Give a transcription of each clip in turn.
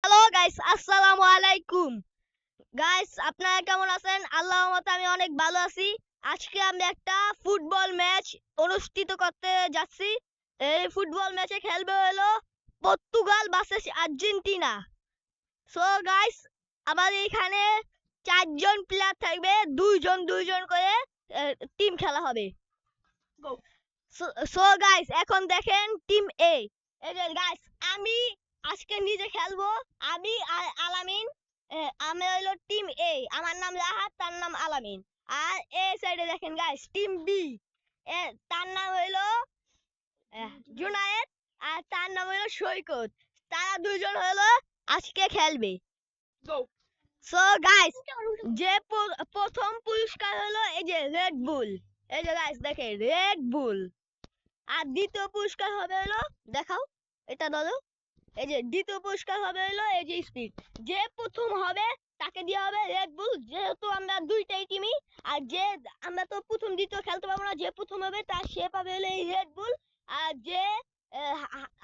Hello guys, আসসালামু আলাইকুম। Guys, আপনারা কেমন আছেন? আল্লাহর মতে আমি অনেক ভালো আছি। আজকে আমি একটা ফুটবল ম্যাচ অনুষ্ঠিত করতে যাচ্ছি। এই ফুটবল ম্যাচে খেলবে হলো Portugal versus Argentina. So guys, আমাদের এখানে 4জন প্লেয়ার থাকবে, দুইজন করে টিম খেলা হবে। সো গাইস, এখন দেখেন টিম এ। এই যে গাইস, আমি আজকে নিজে খেলবো। আমি আর আলামিন, আমি হইলো টিম এ। আমার নাম রাহাত, তার নাম আলামিন। আর এই সাইডে দেখেন গাইস, টিম বি, তার নাম হইলো জুনায়েদ, আর তার নাম হইলো সৈকত। তারা দুইজন হইলো আজকে খেলবে। সো গাইস, যে প্রথম পুরস্কার হলো এই যে রেড বুল। এই যে গাইস দেখেন রেড বুল। আর দ্বিতীয় পুরস্কার হবে হলো, দেখাও এটা ধরো, এই যে দ্বিতীয় পুরস্কার হবে হলো এই যে স্পিড। যে প্রথম হবে তাকে দেওয়া হবে রেড বুল, যেহেতু আমরা দুইটাই টিমই। আর যে আমরা তো প্রথম দ্বিতীয় খেলতে পারবো না, যে প্রথম হবে তার সে পাবে হলো এই রেড বুল। আর যে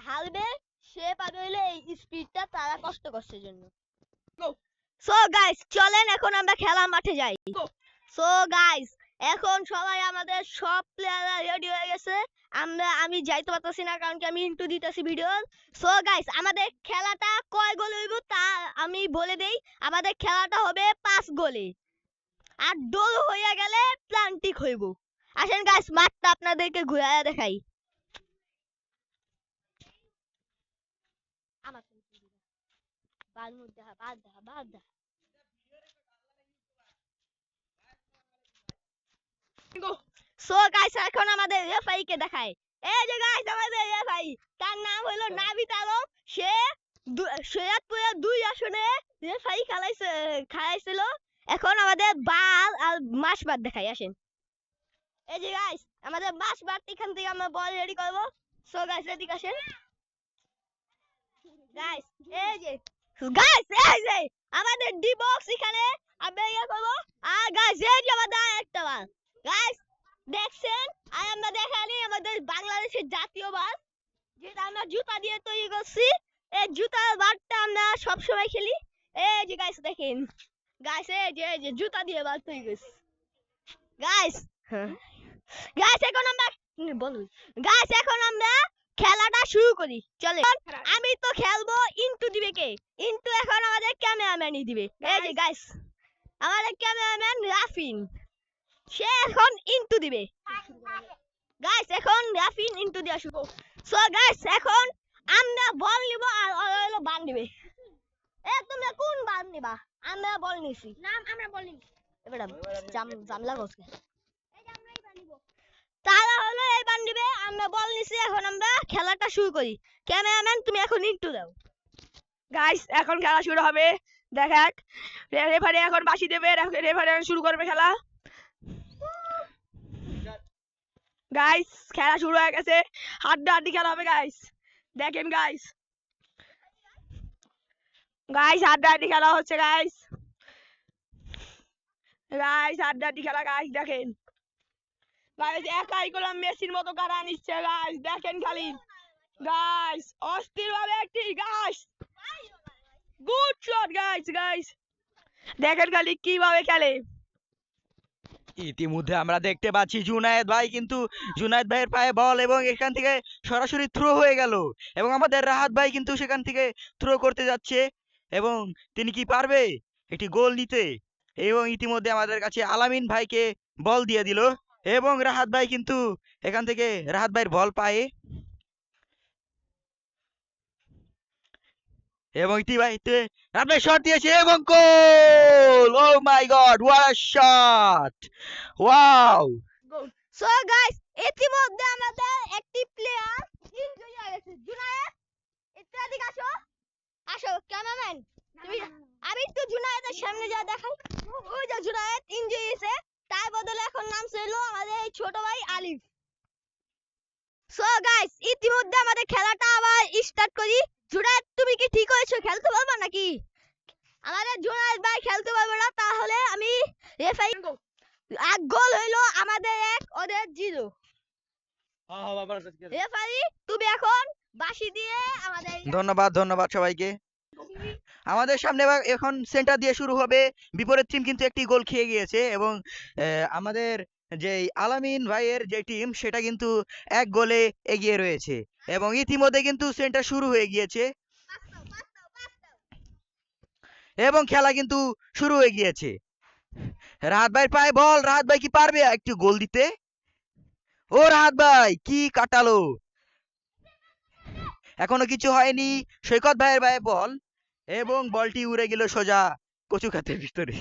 হারবে সে পাবে হলো এই স্পিডটা, তারা কষ্ট করছে জন্য। সো গাইস, চলেন এখন আমরা খেলার মাঠে যাই। সো গাইস, এখন সবাই আমাদের সব প্লেয়াররা রেডি হয়ে গেছে। আমি যাইতে পারতেছি না, কারণ কি আমি ইন্টু দিতেছি ভিডিও। সো গাইস, আমাদের খেলাটা কয় গোল হইব তা আমি বলে দেই। আমাদের খেলাটা হবে 5 গোলে। আর ডোল হইয়া গেলে প্লান্টিক হইব। আসেন গাইস, মাঠটা আপনাদেরকে ঘুরাইয়া দেখাই। আমার বাদ সো গাইস, এখন আমাদের রেফারি কে দেখায়। এই যে গাইস, আমাদের রেফারি, তার নাম হলো নাভিদ আলম। সে সৈয়দপুরের 2 আসনে রেফারি খেলাইছিল। এখন আমাদের বাল আর মাসবার দেখাই, আসেন। এই যে গাইস, আমাদের মাসবার, এখান থেকে আমরা বল রেডি করব। সো গাইস, এদিকে আসেন। গাইস, এই যে আমাদের ডি বক্স এখানে আমরা ইয়ে করব। আর গাইস, এই যে আমাদের একটা বাল। গাইস দেখছেন, আর আমরা দেখালি আমাদের বাংলাদেশের জাতীয় বাস, যেটা আমরা জুতা দিয়ে তৈরি করছি। এই জুতার বারটা আমরা সবসময় খেলি। এই যে গাইস দেখেন, গাইস এই যে জুতা দিয়ে বার তৈরি করছি গাইস। গাইস এখন আমরা বলুন, গাইস এখন আমরা খেলাটা শুরু করি, চলে। আমি তো খেলবো, ইন্টু দিবে কে? ইন্টু এখন আমাদের ক্যামেরাম্যানই দিবে। এই যে গাইস, আমাদের ক্যামেরাম্যান রাফিন, সে এখন ইন্টু দিবে। গাইস এখন রাফিন ইন্টু দিয়া শুরু। সো গাইস, এখন আমরা বল নিব আর ওরা হলো বান দিবে। তোমরা কোন বান নিবা? আমরা বল নিছি না, আমরা বল নিছি। এবারে জামলা গছ, এই যে আমরাই বান নিব। তারা হলো এই বান দিবে, আমরা বল নিছি। এখন আমরা খেলাটা শুরু করি। ক্যামেরাম্যান, তুমি এখন ইন্টু দাও। গাইস, এখন খেলা শুরু হবে। দেখাক, রেফারি এখন বাঁশি দেবে, রেফারি শুরু করবে খেলা। গাইস, খেলা শুরু হয়ে গেছে, হাড্ডাহাড্ডি খেলা হবে গাইস। দেখেন গাইস, হাড্ডাহাড্ডি খেলা হচ্ছে গাইস। হাড্ডাহাড্ডি খেলা গাইস, দেখেন গাইস, একাই গোলাম মেসির মতো কারা নিচ্ছে গাইস, দেখেন খালি গাইস, অস্থির ভাবে একটি গাইস, গুড শট গাইস, দেখেন খালি কিভাবে খেলে। ইতিমধ্যে আমরা দেখতে পাচ্ছি জুনায়েদ ভাই, কিন্তু জুনায়েদ ভাইয়ের পায়ে বল এবং এখান থেকে সরাসরি থ্রো হয়ে গেল, এবং আমাদের রাহাত ভাই কিন্তু সেখান থেকে থ্রো করতে যাচ্ছে, এবং তিনি কি পারবে একটি গোল নিতে? এবং ইতিমধ্যে আমাদের কাছে আলামিন ভাইকে বল দিয়ে দিল, এবং রাহাত ভাই কিন্তু এখান থেকে রাহাত ভাইয়ের বল পায়, এবং ইতিবাহিতে রাহাত ভাই শট দিয়েছে এবং গোল! Oh my god, what a shot! Wow! So guys, ইতিমধ্যে আমাদের একটি প্লেয়ার ইনজুরি হয়ে গেছে। জুনায়েদ, একটু এদিকে আসো। আসো ক্যামেরাম্যান, তুমি, আমি একটু জুনায়েদের সামনে যা দেখাই। ওই যে জুনায়েদ ইনজুরি হয়েছে, তার বদলে এখন নাম ছিল আমাদের এই ছোট ভাই আলিফ। সো গাইস, ইতিমধ্যে আমাদের খেলাটা আবার স্টার্ট করি। জুনায়েদ, তুমি কি ঠিক হয়েছো? খেলতে পারবা নাকি? আমাদের জুনায়েদ ভাই খেলতে পারবে না, তাহলে আমি রেফারি। এক গোল হইলো আমাদের 1, ওদের 0। রেফারি, তুমি এখন বাঁশি দিয়ে আমাদের ধন্যবাদ সবাইকে। আমাদের সামনে এখন সেন্টার দিয়ে শুরু হবে। বিপরীত টিম কিন্তু একটি গোল খেয়ে গিয়েছে এবং আমাদের যে আলামিন ভাইয়ের যে টিম সেটা কিন্তু 1 গোলে এগিয়ে রয়েছে এবং ইতিমধ্যে কিন্তু সেন্টার শুরু হয়ে গিয়েছে এবং খেলা কিন্তু শুরু হয়ে গিয়েছে। রাহাত ভাইয়ের পায়ে বল, রাহাত ভাই কি পারবে একটু গোল দিতে? ও রাহাত ভাই কি কাটালো, এখনো কিছু হয়নি। সৈকত ভাইয়ের পায়ে বল এবং বলটি উড়ে গেল সোজা কচু খাতের ভিতরে।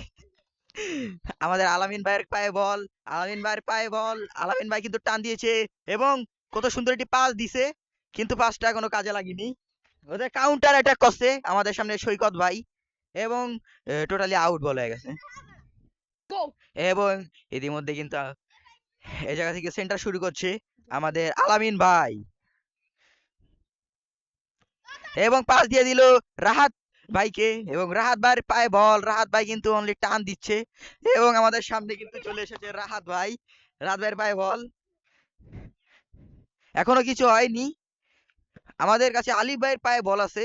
আমাদের আলামিন ভাইয়ের পায়ে বল, আলামিন ভাইয়ের পায়ে বল, আলামিন ভাই কিন্তু টান দিয়েছে এবং কত সুন্দর একটি পাস দিছে, কিন্তু পাসটা এখনো কাজে লাগেনি। ওদের কাউন্টার অ্যাটাক করছে আমাদের সামনে সৈকত ভাই এবং টোটালি আউট বল হয়ে গেছে। Go! এবং ইতিমধ্যে কিন্তু এই জায়গা থেকে সেন্টার শুরু করছে আমাদের আলামিন ভাই এবং পাস দিয়ে দিল রাহাত ভাইকে এবং রাহাত ভাইয়ের পায়ে বল, রাহাত ভাই কিন্তু অনলি টান দিচ্ছে এবং আমাদের সামনে কিন্তু চলে এসেছে রাহাত ভাই, রাহাত ভাইয়ের পায়ে বল, এখনো কিছু হয়নি। আমাদের কাছে আলিফ ভাইয়ের পায়ে বল আছে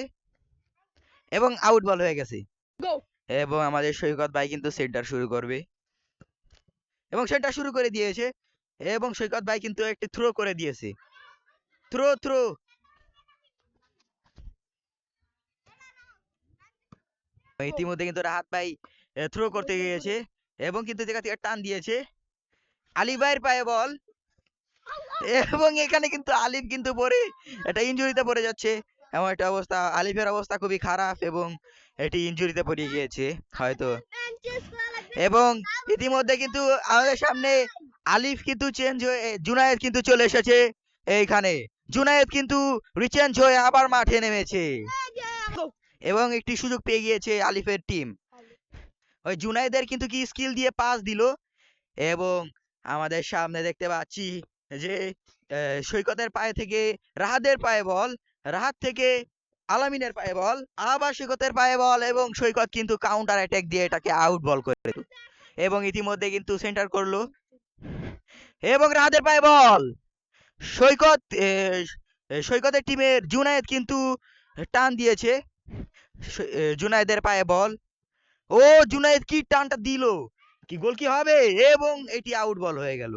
এবং আউট বল হয়ে গেছে Go! এবং আমাদের সৈকত ভাই কিন্তু সেন্টার শুরু করবে এবং সেন্টার শুরু করে দিয়েছে এবং সৈকত ভাই কিন্তু একটি থ্রো করে দিয়েছে, থ্রো থ্রো ইতিমধ্যে কিন্তু রাহাত ভাই থ্রো করতে গিয়েছে এবং কিন্তু জায়গা থেকে টান দিয়েছে আলিফ ভাইয়ের পায়ে বল এবং এখানে কিন্তু আলিফ কিন্তু পরে একটা ইনজুরিতে পড়ে যাচ্ছে, এমন একটা অবস্থা, আলিফের অবস্থা খুবই খারাপ এবং এটি ইনজুরিতে পড়ে গিয়েছে হয়তো। এবং ইতিমধ্যে কিন্তু আমাদের সামনে আলিফ কিন্তু চেঞ্জ হয়ে জুনায়েদ কিন্তু চলে এসেছে এইখানে, জুনায়েদ কিন্তু রিচেঞ্জ হয়ে আবার মাঠে নেমেছে এবং একটি সুযোগ পেয়ে গিয়েছে আলিফের টিম। ওই জুনায়েদের কিন্তু কি স্কিল দিয়ে পাস দিল এবং আমাদের সামনে দেখতে পাচ্ছি যে সৈকতের পায়ে থেকে রাহাতের পায়ে বল, রাহাত থেকে আলামিনের পায়ে বল, আবার সৈকতের পায়ে বল এবং সৈকত কিন্তু কাউন্টার অ্যাটাক দিয়ে এটাকে আউট বল করে দিল এবং ইতিমধ্যে কিন্তু সেন্টার করলো এবং রাহাতের পায়ে বল, সৈকত সৈকতের টিমের জুনায়েদ কিন্তু টান দিয়েছে, জুনায়েদের পায়ে বল, ও জুনায়েদ কি টানটা দিল, কি গোল কি হবে এবং এটি আউট বল হয়ে গেল।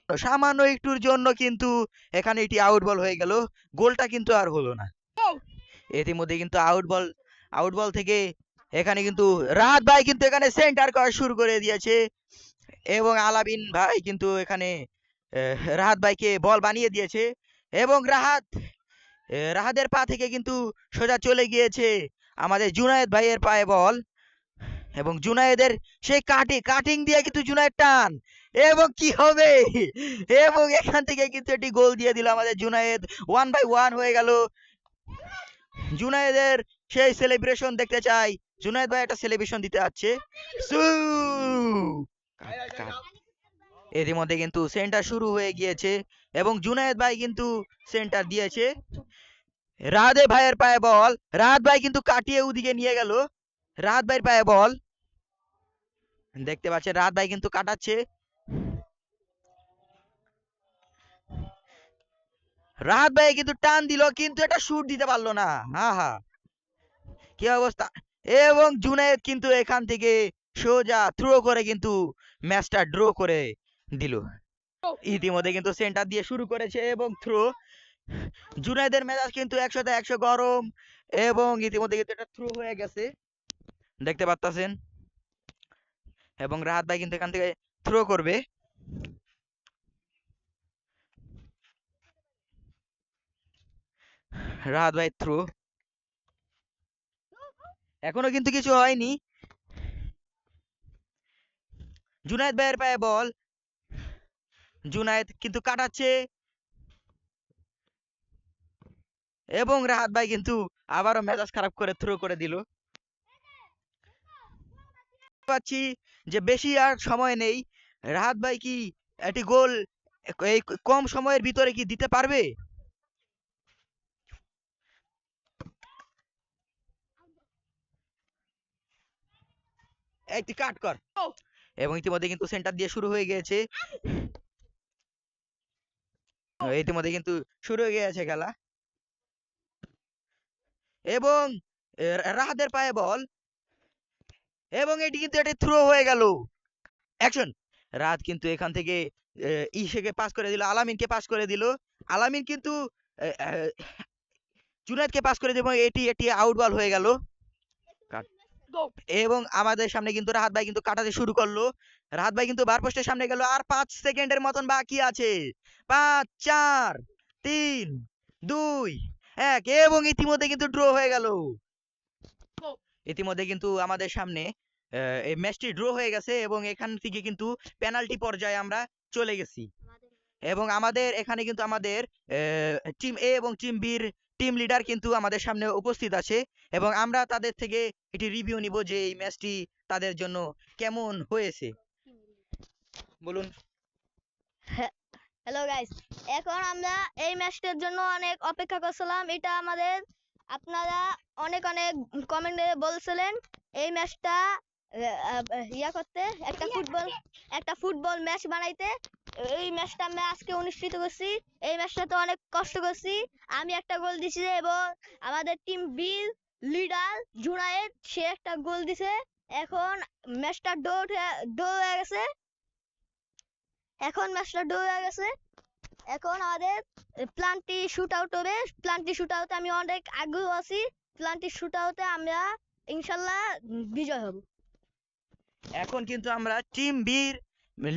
সামান্য একটুর জন্য কিন্তু এখানে এটি আউট বল হয়ে গেল, গোলটা কিন্তু আর হলো না। Go! ইতিমধ্যে কিন্তু আউট বল থেকে এখানে কিন্তু রাহাত ভাই কিন্তু এখানে সেন্টার করা শুরু করে দিয়েছে এবং আলামিন ভাই কিন্তু এখানে রাহাত ভাইকে বল বানিয়ে দিয়েছে এবং রাহাতের পা থেকে কিন্তু সোজা চলে গিয়েছে আমাদের জুনায়েদ ভাইয়ের পায়ে বল এবং জুনায়েদের সেই কাটিং দিয়ে কিন্তু জুনায়েদ টান এবং কি হবে এবং এখান থেকে কিন্তু একটি গোল দিয়ে দিল আমাদের জুনায়েদ, 1-1 হয়ে গেল। জুনায়েদের সেই সেলিব্রেশন দেখতে চাই, জুনায়েদ ভাই একটা সেলিব্রেশন দিতে যাচ্ছে। ইতিমধ্যে কিন্তু সেন্টার শুরু হয়ে গিয়েছে এবং জুনায়েদ ভাই কিন্তু সেন্টার দিয়েছে, রাহাত ভাইয়ের পায়ে বল, রাহাত ভাই কিন্তু কাটিয়ে ওদিকে নিয়ে গেল, রাহাত ভাইয়ের পায়ে বল, দেখতে পাচ্ছেন রাহাত ভাই কিন্তু কাটাচ্ছে, রাহাত ভাই কিন্তু টান দিল কিন্তু এটা শুট দিতে পারলো না, হা হা কি অবস্থা এবং জুনায়েদ কিন্তু এখান থেকে সোজা থ্রো করে কিন্তু ম্যাচটা ড্র করে দিল। ইতিমধ্যে কিন্তু সেন্টার দিয়ে শুরু করেছে এবং থ্রো, জুনায়েদের মেজাজ কিন্তু 100-100 গরম এবং ইতিমধ্যে কিন্তু এটা থ্রো হয়ে গেছে দেখতে পাচ্ছেন এবং রাহাত ভাই কিন্তু এখান থেকে থ্রো করবে, রাহাত ভাই থ্রো, এখনো কিন্তু কিছু হয়নি। জুনায়েদ ভাইয়ের পায়ে বল, জুনায়েদ কিন্তু কাটাচ্ছে এবং রাহাত ভাই কিন্তু আবারও মেজাজ খারাপ করে থ্রো করে দিল। পাচ্ছি যে বেশি আর সময় নেই, রাহাত ভাই কি একটি গোল এই কম সময়ের ভিতরে কি দিতে পারবে? একটি কাট কর এবং ইতিমধ্যে কিন্তু সেন্টার দিয়ে শুরু হয়ে গিয়েছে, ইতিমধ্যে কিন্তু শুরু হয়ে গিয়েছে খেলা এবং রাহাতের পায়ে বল এবং এটি কিন্তু এটা থ্রো হয়ে গেল। অ্যাকশন। রাহাত কিন্তু এখান থেকে ইসেকে পাস করে দিল, আলামিনকে পাস করে দিল। আলামিন কিন্তু জুনায়েদকে পাস করে দিল এবং এটি এটি আউট বল হয়ে গেল। গো এবং আমাদের সামনে কিন্তু রাহাত ভাই কিন্তু কাটাতে শুরু করলো। রাহাত ভাই কিন্তু বার পোস্টের সামনে গেল, আর 5 সেকেন্ডের মতন বাকি আছে। 5 4 3 2 1 এবং ইতিমধ্যে কিন্তু ড্র হয়ে গেল। গো ইতিমধ্যে কিন্তু আমাদের সামনে এই ম্যাচটি ড্র হয়ে গেছে এবং এখান থেকে কিন্তু পেনাল্টি পর্যায়ে আমরা চলে গেছি। এবং আমাদের এখানে কিন্তু আমাদের টিম এ এবং টিম বির টিম লিডার কিন্তু আমাদের সামনে উপস্থিত আছে এবং আমরা তাদের থেকে একটি রিভিউ নিব যে এই ম্যাচটি তাদের জন্য কেমন হয়েছে। বলুন। হ্যালো গাইস, এখন আমরা এই ম্যাচটার জন্য অনেক অপেক্ষা করছিলাম। এটা আমাদের আপনারা অনেক অনেক কমেন্টে বলছিলেন এই ম্যাচটা ইয়া করতে, একটা ফুটবল ম্যাচ বানাইতে। এই ম্যাচটা আমরা আজকে অনুষ্ঠিত করছি। এই ম্যাচটাতে অনেক কষ্ট করছি। আমি একটা গোল দিছি এবং আমাদের টিম বির লিডার জুনায়েদ সে একটা গোল দিছে। এখন ম্যাচটা ড্র হয়ে গেছে। এখন আমাদের প্লান্টি শুট আউট হবে। প্লান্টি শুট আউটে আমি অনেক আগ্রহ আছি। প্লান্টি শুট আউটে আমরা ইনশাল্লাহ বিজয় হব। এখন কিন্তু আমরা টিম বির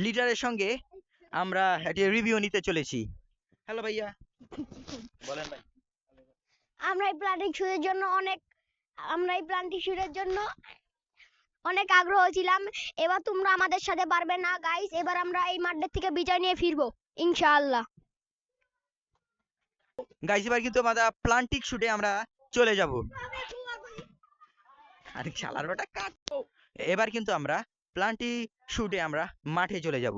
লিডারের সঙ্গে আমরা একটি রিভিউ নিতে চলেছি। হ্যালো ভাইয়া, বলেন ভাই। আমরা এই প্লান্টি শুটের জন্য অনেক আগ্রহ ছিলাম। এবার তোমরা আমাদের সাথে পারবে না গাইস। এবার আমরা এই মাঠের থেকে বিজয় নিয়ে ফিরবো ইনশাআল্লাহ। গাইস এবার কিন্তু আমরা প্লান্টিক শুটে আমরা চলে যাব। আরে শালার বেটা কাট। এবার কিন্তু আমরা প্লান্টি শুটে আমরা মাঠে চলে যাব।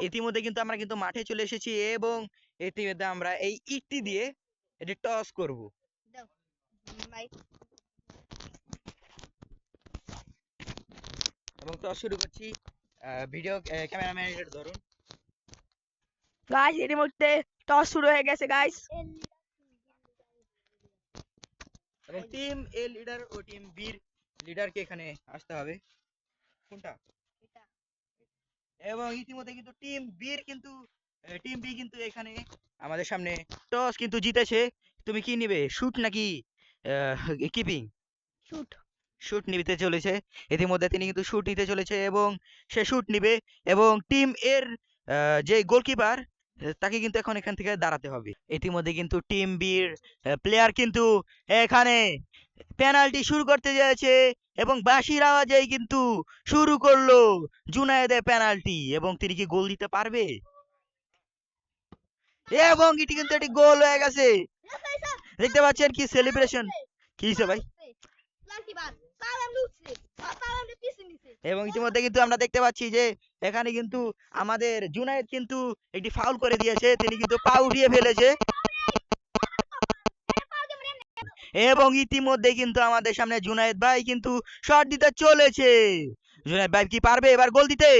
ইতিমধ্যে কিন্তু আমরা কিন্তু মাঠে চলে এসেছি এবং ইতিমধ্যে আমরা এই ইটটি দিয়ে এটি টস করব। এবং টস শুরু করছি। ভিডিও ক্যামেরাম্যান এটা ধরুন। গাইস এর মধ্যে টস শুরু হয়ে গেছে গাইস। এবং টিম এ লিডার ও টিম বি লিডারকে এখানে আসতে হবে। কোনটা? এবং ইতিমধ্যে কিন্তু টিম বি কিন্তু এখানে আমাদের সামনে টস কিন্তু জিতেছে। তুমি কি নিবে, শুট নাকি কিপিং? শুট। শুট নিতে চলেছে। ইতিমধ্যে তিনি কিন্তু শুট নিতে চলেছে এবং সে শুট নিবে এবং টিম এর যে গোলকিপার তাকে কিন্তু এখন এখান থেকে দাঁড়াতে হবে। ইতিমধ্যে কিন্তু টিম বির প্লেয়ার কিন্তু এখানে পেনাল্টি শুরু করতে যাচ্ছে এবং বাঁশির আওয়াজেই কিন্তু শুরু করলো জুনায়েদের পেনাল্টি এবং তিনি কি গোল দিতে পারবে? এবং এটি কিন্তু একটি গোল হয়ে গেছে। দেখতে পাচ্ছেন কি সেলিব্রেশন। কি হয়েছে ভাই? এবং ইতিমধ্যে কিন্তু আমরা দেখতে পাচ্ছি যে এখানে কিন্তু আমাদের জুনায়েদ কিন্তু একটি ফাউল করে দিয়েছে, তিনি কিন্তু পা উঠিয়ে ফেলেছে। এবং ইতিমধ্যে কিন্তু আমাদের সামনে জুনায়েদ ভাই কিন্তু শট দিতে চলেছে। জুনায়েদ ভাই কি পারবে এবার গোল দিতে?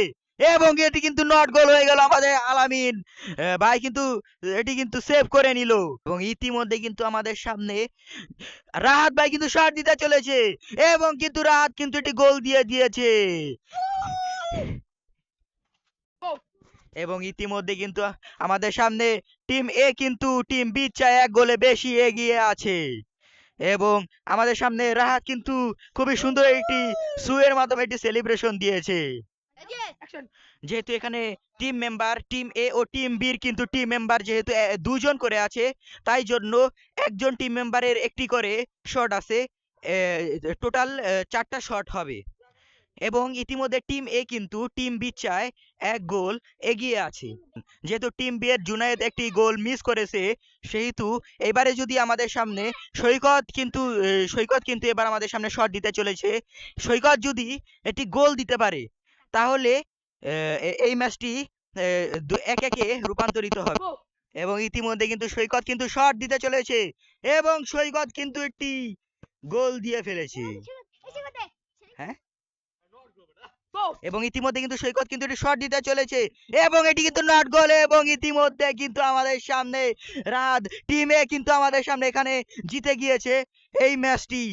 এবং এটি কিন্তু নট গোল হয়ে গেল। আমাদের আলামিন ভাই কিন্তু এটি কিন্তু সেভ করে নিল। এবং ইতিমধ্যে কিন্তু আমাদের সামনে রাহাত ভাই কিন্তু শট দিতে চলেছে এবং কিন্তু রাহাত কিন্তু এটি গোল দিয়ে দিয়েছে। এবং ইতিমধ্যে কিন্তু আমাদের সামনে টিম এ কিন্তু টিম বি চেয়ে 1 গোলে বেশি এগিয়ে আছে। এবং আমাদের সামনে রাহাত কিন্তু খুবই সুন্দর একটি সুয়ের মাধ্যমে একটি সেলিব্রেশন দিয়েছে। যেহেতু এখানে টিম মেম্বার টিম এ ও টিম বির কিন্তু টিম মেম্বার যেহেতু দুজন করে আছে, তাই জন্য একজন টিম মেম্বারের একটি করে শট আছে। টোটাল 4টা শট হবে। এবং ইতিমধ্যে টিম এ কিন্তু টিম বি চায় 1 গোল এগিয়ে আছে। যেহেতু টিম বি এর জুনায়েদ একটি গোল মিস করেছে, সেহেতু এবারে যদি আমাদের সামনে সৈকত কিন্তু এবার আমাদের সামনে শট দিতে চলেছে। সৈকত যদি একটি গোল দিতে পারে তাহলে এই ম্যাচটি 1-1-এ রূপান্তরিত হবে। এবং ইতিমধ্যে কিন্তু সৈকত কিন্তু শট দিতে চলেছে এবং সৈকত কিন্তু একটি গোল দিয়ে ফেলেছে। হ্যাঁ, এবং ইতিমধ্যে কিন্তু সৈকত কিন্তু একটি শট দিতে চলেছে এবং এটি কিন্তু নট গোল। এবং ইতিমধ্যে কিন্তু আমাদের সামনে রাত টিমে কিন্তু আমাদের সামনে এখানে জিতে গিয়েছে এই ম্যাচটি।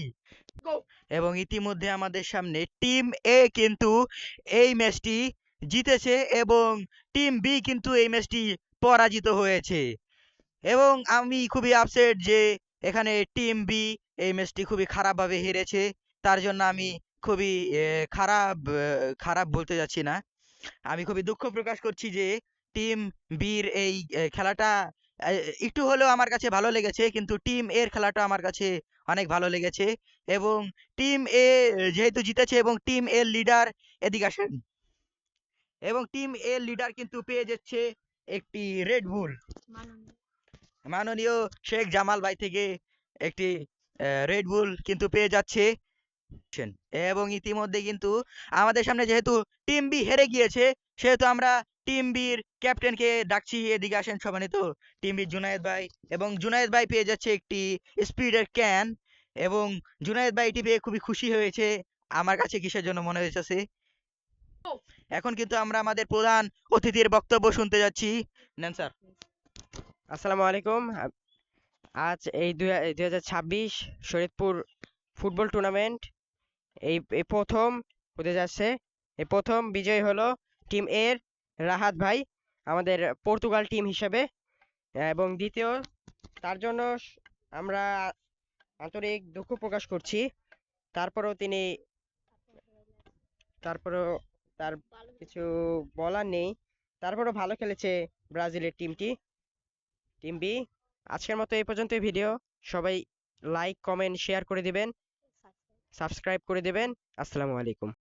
Go! এবং ইতিমধ্যে আমাদের সামনে টিম এ কিন্তু এই ম্যাচটি জিতেছে এবং টিম বি কিন্তু এই ম্যাচটি পরাজিত হয়েছে। এবং আমি খুবই আপসেট যে এখানে টিম বি এই ম্যাচটি খুবই খারাপভাবে হেরেছে। তার জন্য আমি খুবই খারাপ বলতে যাচ্ছি না, আমি খুবই দুঃখ প্রকাশ করছি যে টিম বির এই খেলাটা একটু হলেও আমার কাছে ভালো লেগেছে, কিন্তু টিম এর খেলাটা আমার কাছে অনেক ভালো লেগেছে। এবং টিম এ যেহেতু জিতেছে এবং টিম এর লিডার, এদিকে আসেন, এবং টিম এর লিডার কিন্তু পেয়ে যাচ্ছে একটি রেড বুল মাননীয় শেখ জামাল ভাই থেকে একটি রেড বুল কিন্তু পেয়ে যাচ্ছে। এবং ইতিমধ্যে কিন্তু আমাদের সামনে যেহেতু টিম বি হেরে গিয়েছে, সেহেতু আমরা টিম বির ক্যাপ্টেনকে ডাকছি, এদিকে আসেন সম্মানিত টিম বির জুনায়েদ ভাই। এবং জুনায়েদ ভাই পেয়ে যাচ্ছে একটি স্পিডের ক্যান, এবং জুনায়েদ ভাই এটি পেয়ে খুবই খুশি হয়েছে, আমার কাছে কিসের জন্য মনে হয়েছে। এখন কিন্তু আমরা আমাদের প্রধান অতিথির বক্তব্য শুনতে যাচ্ছি। নেন স্যার। আসসালামু আলাইকুম। আজ এই 2026 শরীয়তপুর ফুটবল টুর্নামেন্ট এই প্রথম হতে যাচ্ছে। এই প্রথম বিজয় হলো টিম এর রাহাত ভাই, আমাদের পর্তুগাল টিম হিসেবে, এবং দ্বিতীয় তার জন্য আমরা আন্তরিক দুঃখ প্রকাশ করছি। তারপরেও তার কিছু বলার নেই। তারপরেও ভালো খেলেছে ব্রাজিলের টিম বি। আজকের মতো এই পর্যন্তই ভিডিও। সবাই লাইক, কমেন্ট, শেয়ার করে দিবেন, সাবস্ক্রাইব করে দিবেন। আসসালামু আলাইকুম।